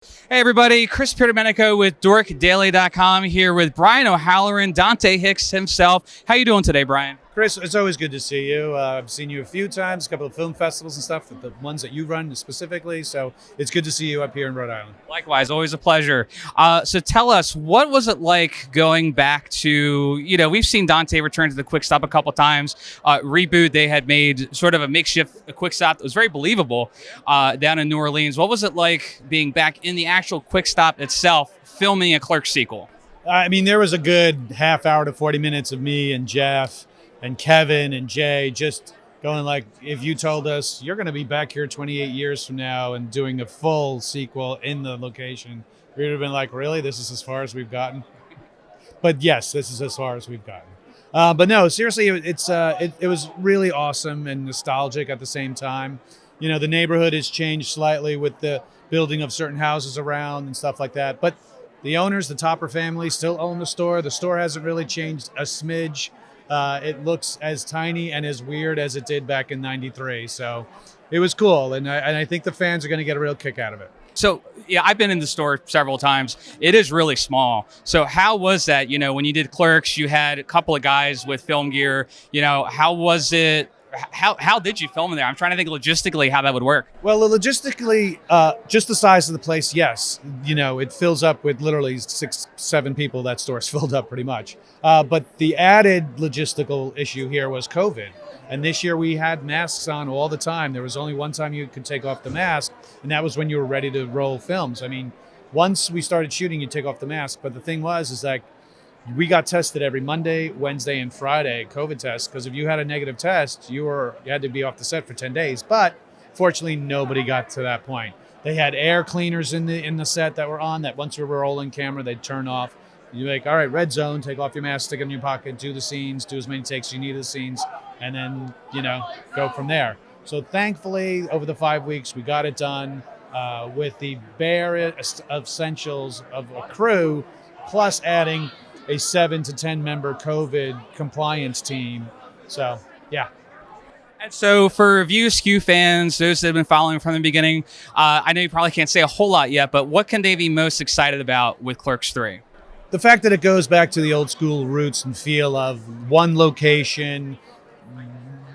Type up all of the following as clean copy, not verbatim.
Hey everybody, Chris Pierdomenico with DorkDaily.com here with Brian O'Halloran, Dante Hicks himself. How you doing today, Brian? Chris, it's always good to see you. I've seen you a few times, a couple of film festivals and stuff, the ones that you run specifically. So it's good to see you up here in Rhode Island. Likewise, always a pleasure. So tell us, what was it like going back to, we've seen Dante return to the QuickStop a couple times. Reboot, they had made sort of a makeshift QuickStop that was very believable down in New Orleans. What was it like being back in the actual QuickStop itself, filming a Clerks sequel? I mean, there was a good half hour to 40 minutes of me and Jeff and Kevin and Jay just going like, if you told us you're going to be back here 28 years from now and doing a full sequel in the location, we would have been like, really? This is as far as we've gotten? But yes, this is as far as we've gotten. But no, seriously, it was really awesome and nostalgic at the same time. You know, the neighborhood has changed slightly with the building of certain houses around and stuff like that. But the owners, the Topper family, still own the store. The store hasn't really changed a smidge. It looks as tiny and as weird as it did back in '93. So it was cool. And I think the fans are going to get a real kick out of it. So, yeah, I've been in the store several times. It is really small. So how was that? When you did Clerks, you had a couple of guys with film gear. How was it? How did you film in there? I'm trying to think logistically how that would work. Well, logistically, just the size of the place, yes. It fills up with literally 6-7 people. That store's filled up pretty much. But the added logistical issue here was COVID. And this year we had masks on all the time. There was only one time you could take off the mask, and that was when you were ready to roll films. I mean, once we started shooting, you take off the mask. But the thing is like, we got tested every Monday, Wednesday, and Friday, COVID tests, because if you had a negative test, you had to be off the set for 10 days. But fortunately, nobody got to that point. They had air cleaners in the set that were on that once we were rolling camera, they'd turn off. You're like, all right, red zone, take off your mask, stick it in your pocket, do the scenes, do as many takes as you need of the scenes, and then, go from there. So thankfully, over the 5 weeks, we got it done with the bare essentials of a crew, plus adding a 7 to 10 member COVID compliance team. So, yeah. And so for View Askew fans, those that have been following from the beginning, I know you probably can't say a whole lot yet, but what can they be most excited about with Clerks 3? The fact that it goes back to the old school roots and feel of one location,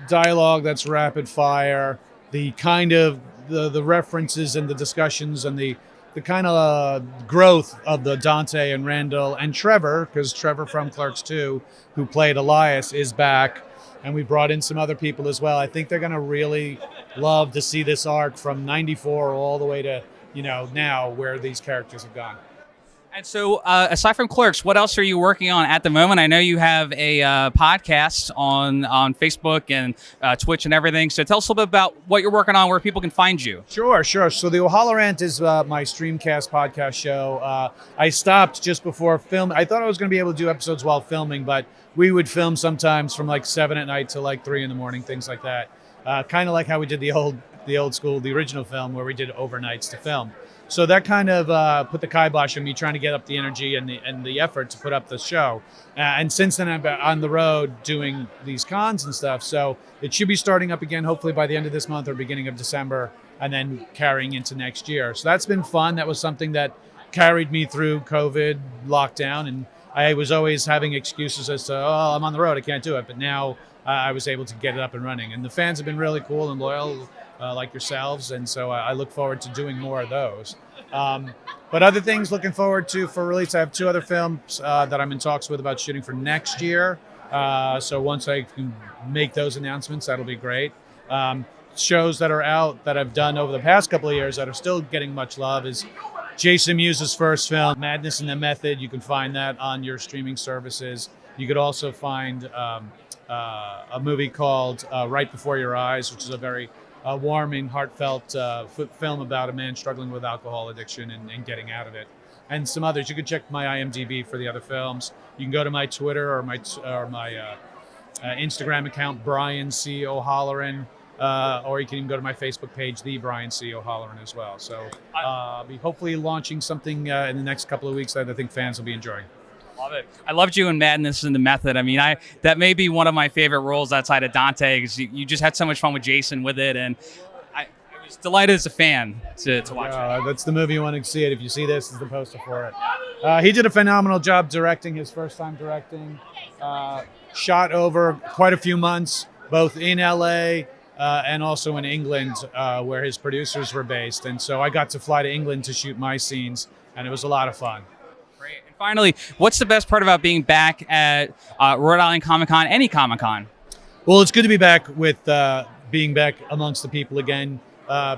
dialogue that's rapid fire, the kind of the references and the discussions and the kind of growth of the Dante and Randall and Trevor, because Trevor from Clerks II, who played Elias, is back. And we brought in some other people as well. I think they're going to really love to see this arc from '94 all the way to, now where these characters have gone. And so aside from Clerks, what else are you working on at the moment? I know you have a podcast on Facebook and Twitch and everything. So tell us a little bit about what you're working on, where people can find you. Sure. So the O'Halloran is my Streamcast podcast show. I stopped just before film. I thought I was going to be able to do episodes while filming, but we would film sometimes from like 7 at night to like 3 in the morning, things like that. Kind of like how we did the old school, the original film, where we did overnights to film. So that kind of put the kibosh on me trying to get up the energy and the effort to put up the show. And since then, I'm on the road doing these cons and stuff. So it should be starting up again, hopefully by the end of this month or beginning of December, and then carrying into next year. So that's been fun. That was something that carried me through COVID lockdown. And I was always having excuses as to, I'm on the road, I can't do it. But now I was able to get it up and running. And the fans have been really cool and loyal. Like yourselves, and so I look forward to doing more of those. But other things looking forward to for release, I have 2 other films that I'm in talks with about shooting for next year. So once I can make those announcements, that'll be great. Shows that are out that I've done over the past couple of years that are still getting much love is Jason Mewes' first film, Madness in the Method. You can find that on your streaming services. You could also find a movie called Right Before Your Eyes, which is a very warming, heartfelt film about a man struggling with alcohol addiction and getting out of it. And some others. You can check my IMDb for the other films. You can go to my Twitter or my Instagram account, Brian C. O'Halloran, or you can even go to my Facebook page, The Brian C. O'Halloran, as well. So I'll be hopefully launching something in the next couple of weeks that I think fans will be enjoying. Love it. I loved you in Madness in the Method. I mean, that may be one of my favorite roles outside of Dante, because you just had so much fun with Jason with it, and was delighted as a fan to watch it. That's the movie you want to see it. If you see this, is the poster for it. He did a phenomenal job directing, his first time directing. Shot over quite a few months, both in LA and also in England, where his producers were based. And so I got to fly to England to shoot my scenes, and it was a lot of fun. Great. And finally, what's the best part about being back at Rhode Island Comic Con, any Comic Con? Well, it's good to be back with being back amongst the people again.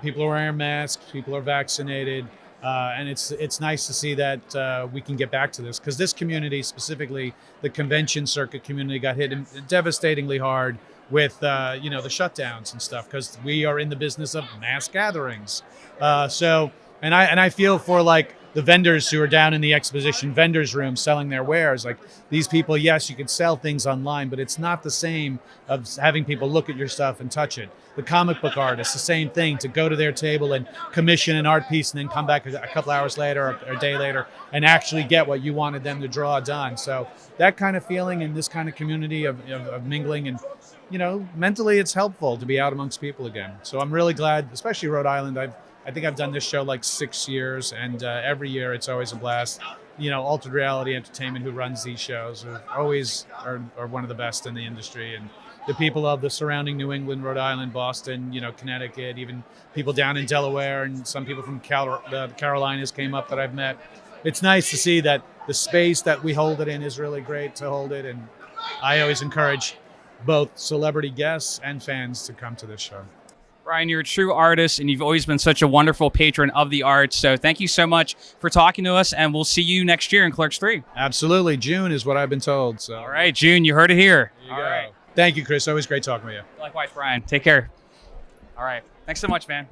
People are wearing masks, people are vaccinated, and it's nice to see that we can get back to this, because this community, specifically the convention circuit community, got hit devastatingly hard with the shutdowns and stuff, because we are in the business of mass gatherings. And I feel for like the vendors who are down in the exposition vendors room selling their wares. Like these people, yes, you can sell things online, but it's not the same of having people look at your stuff and touch it. The comic book artists, the same thing, to go to their table and commission an art piece and then come back a couple hours later or a day later and actually get what you wanted them to draw done. So that kind of feeling in this kind of community of mingling, and mentally it's helpful to be out amongst people again. So I'm really glad, especially Rhode Island. I think I've done this show like 6 years, and every year it's always a blast. Altered Reality Entertainment, who runs these shows, are one of the best in the industry, and the people of the surrounding New England, Rhode Island, Boston, Connecticut, even people down in Delaware, and some people from the Carolinas came up that I've met. It's nice to see that the space that we hold it in is really great to hold it, and I always encourage both celebrity guests and fans to come to this show. Brian, you're a true artist, and you've always been such a wonderful patron of the arts. So thank you so much for talking to us, and we'll see you next year in Clerks 3. Absolutely. June is what I've been told. So. All right, June, you heard it here. All right. Thank you, Chris. Always great talking with you. Likewise, Brian. Take care. All right. Thanks so much, man.